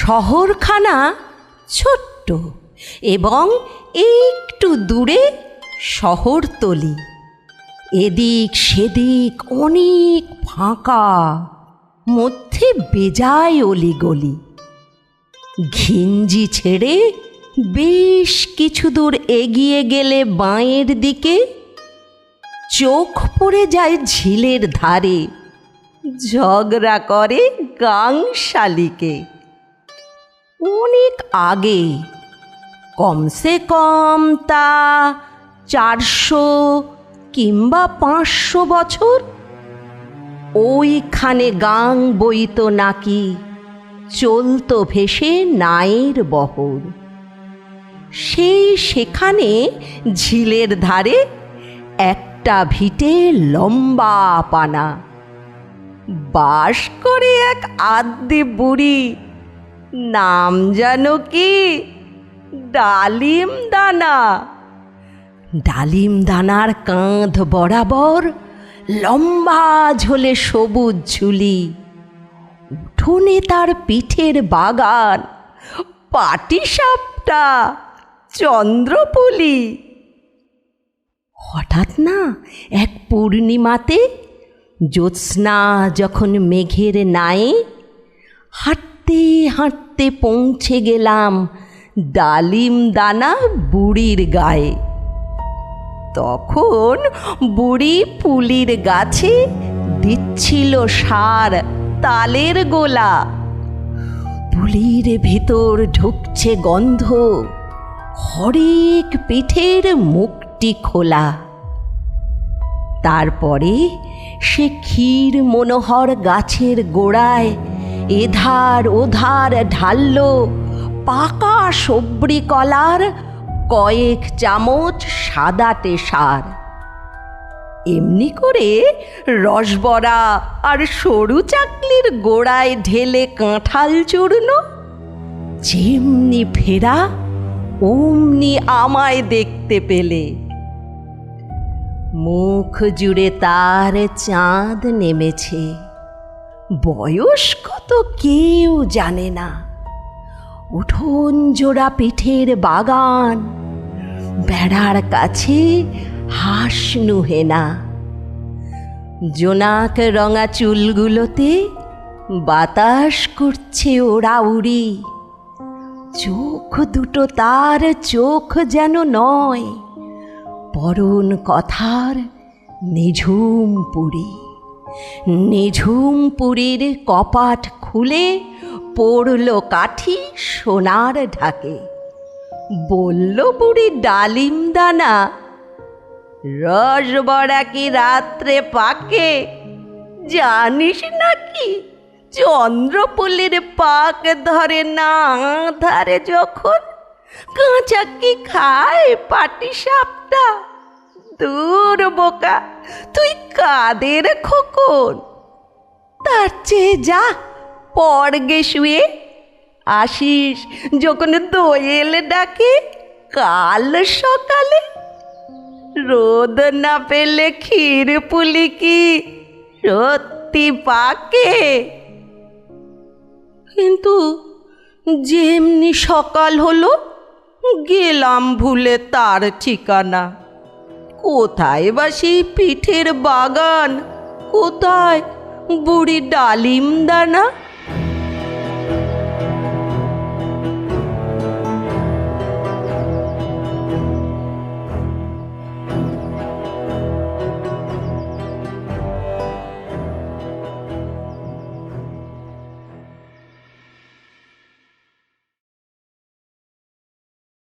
শহরখানা ছোট্ট এবং একটু দূরে শহরতলি। এদিক সেদিক অনেক ফাঁকা, মধ্যে বেজায় অলিগলি। ঘিঞ্জি ছেড়ে বেশ কিছু দূর এগিয়ে গেলে বাঁয়ের দিকে চোখ পড়ে যায় ঝিলের ধারে ঝগড়া করে গাংশালিকে। অনেক আগে, কমসে কম তা 400 কিংবা 500 বছর, ওইখানে গাং বইত নাকি চলতো ভেসে নায়ের বহর। সেখানে ঝিলের ধারে একটা ভিটে লম্বা পানা, বাস করে এক আদ্যি বুড়ি, নাম জানো কি? ডালিম দানা। ডালিম দানার কাঁধ বরাবর লম্বা ঝোলে সবুজ ঝুলি, উঠোনে তার পিঠের বাগান, পাটিসাপটা, চন্দ্রপুলি। হঠাৎ না এক পূর্ণিমাতে জ্যোৎস্না যখন মেঘের নায়ে, হাঁটতে হাঁটতে পৌঁছে গেলাম ডালিম দানা বুড়ির গায়ে। তখন বুড়ি পুলির গাছে দিচ্ছিল সার তালের গোলা। পুলির ভেতর ঢুকছে গন্ধ, হরেক পিঠের মুখটি খোলা। তারপরে সে ক্ষীর মনোহর গাছের গোড়ায় এধার ওধার ঢালল পাকা সবরি কলার কয়েক চামচ সাদাটে সার। এমনি করে রসবড়া আর সরু চাকলির গোড়ায় ঢেলে কাঁঠাল চূর্ণ। যেমনি ফেরা অমনি আমায় দেখতে পেলে। মুখ জুড়ে তার চাঁদ নেমেছে, বয়স কত কেউ জানে না। উঠোন জোড়া পিঠের বাগান, বেড়ার কাছে হাঁস নুহে না। জোনাক রঙা চুলগুলোতে বাতাস করছে ওড়াউড়ি। চোখ দুটো তার চোখ যেন নয়, পরন কথার নিঝুম পুরী। নিঝুম পুরীর কপাট খুলে পড়ল কাঠি সোনার ঢাকে। বলল বুড়ি ডালিম দানা, রসবড়া কি রাত্রে পাকে? জানিস নাকি চন্দ্রপুলির পাক ধরে না ধারে যখন, কাঁচা কি খায় পাটিসাপটা? দূর বোকা, তুই কাদের খোকন? তার চেয়ে যা পড়গে শুয়ে। আসিস যখন দোয়েল ডাকে কাল সকালে। রোদ না পেলে ক্ষীর পুলি কি সত্যি পাকে? কিন্তু যেমনি সকাল হলো, গেলাম ভুলে তার ঠিকানা। কোথায় বা সেই পিঠের বাগান, কোথায় বুড়ি ডালিম দানা?